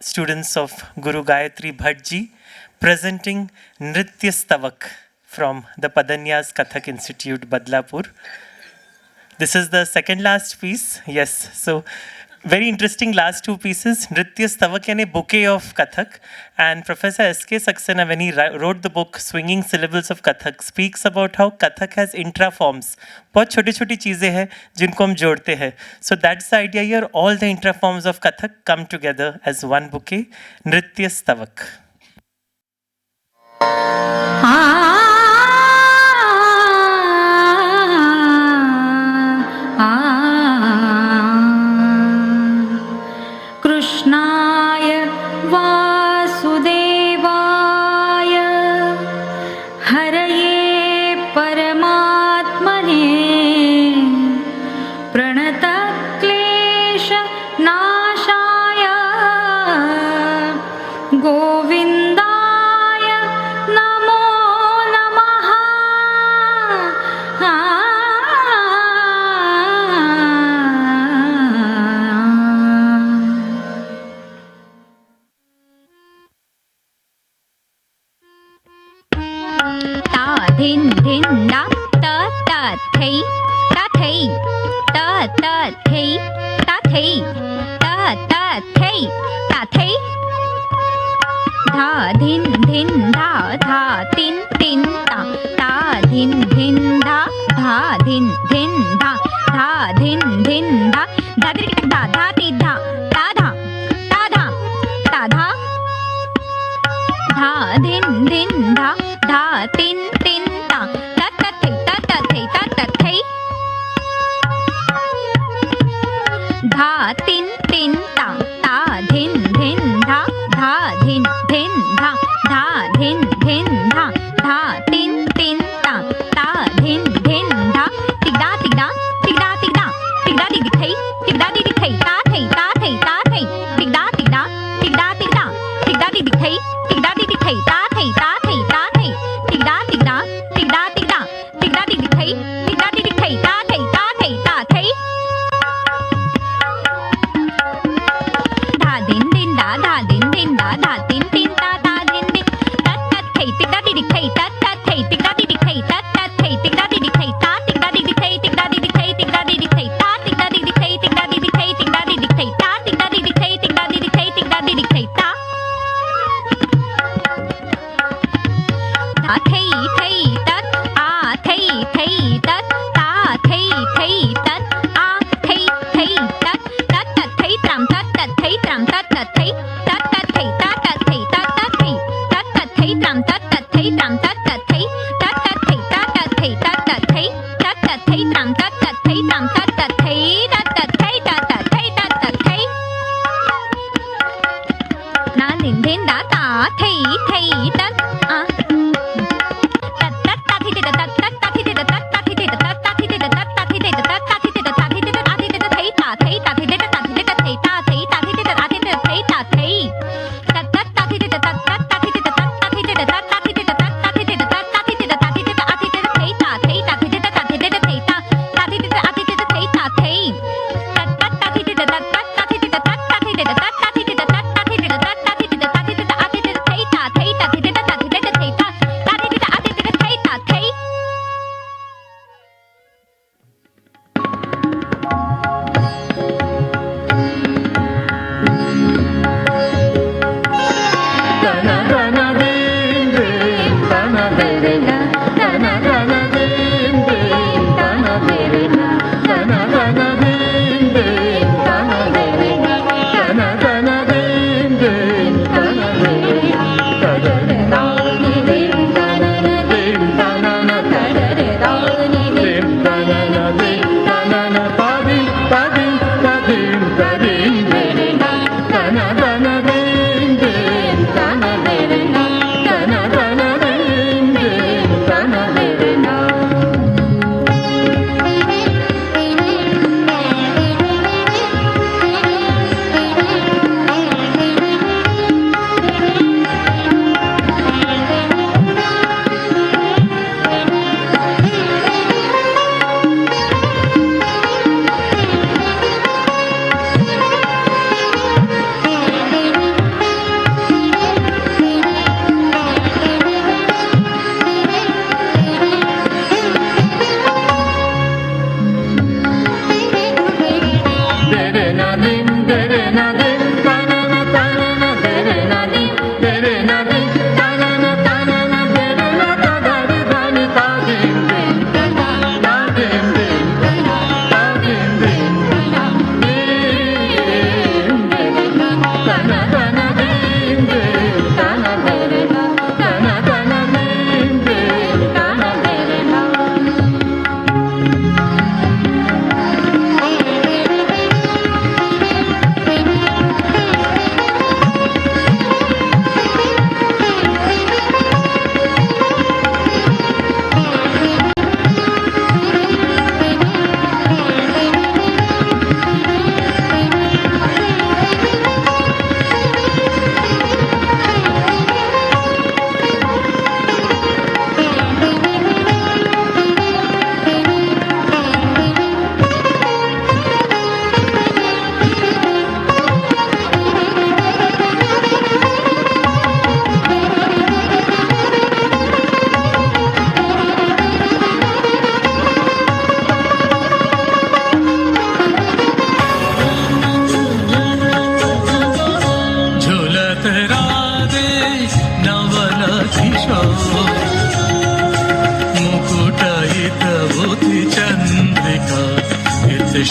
students of Guru Gayatri Bhatt ji presenting Nritya Stavak from the Padanyas Kathak Institute, Badlapur. This is the second last piece. Yes, so very interesting last two pieces. Nritya Stavak yani bouquet of Kathak, and Professor S.K. Saxena, when he wrote the book Swinging Syllables of Kathak, speaks about how Kathak has intraforms. बहुत छोटी छोटी चीज़ें हैं जिनको हम जोड़ते हैं. So that's the idea here. All the intraforms of Kathak come together as one bouquet. Nritya Stavak. कृष्णाय वासुदेवाय हरये परमात्मने प्रणतक्लेशनाशाय गोविन्दाय नमो नमः. धिन धिन दा त त थै ता थै त त थै ता थै त त थै ता थै धा धिन धिन धा धा तिन तिन ता ता धिन धिन धा धा धिन धिन धा धा धिन धिन धा धा धिन धा धा ति धा ता धा ता धा ता धा धा धिन धिन धा धा तिन तिन ता ता ता थै ता ता थै ता ता थै धा तिन तिन ता ता धिन धिन धा धा धिन धिन धा धा धिन धिन धा धा तिन तिन ता ता धिन धिन धा तिगदा तिगदा तिगदा तिगदा तिगदा दिग थै तिगदा दिग थै ता थै ता थै ता थै तिगदा तिगदा तिगदा तिगदा तिगदा दिग थै तिगदा दिग थै ता थै ता थै ता थै तिगदा तिगदा तिगदा तिगदा तिगदा दिग थै तिगदा दिग थै ता थै ता थै ता थै धा दिन दिन दा धा दिन दिन दा धा तिन तिन ता ता दिन दिन तत तत थै तिगदा दिग थै तत तत थै तिगदा दिग थै तत तत थै तिगदा दिग थै ता तिगदा दिग थै तिगदा दिग थै तिगदा दिग थै ता तिगदा दिग थै तिगदा दिग थै तिगदा दिग थै ता तिगदा दिग थै तिगदा दिग थै तिगदा दिग थै ता धा थै थै तत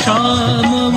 श्याम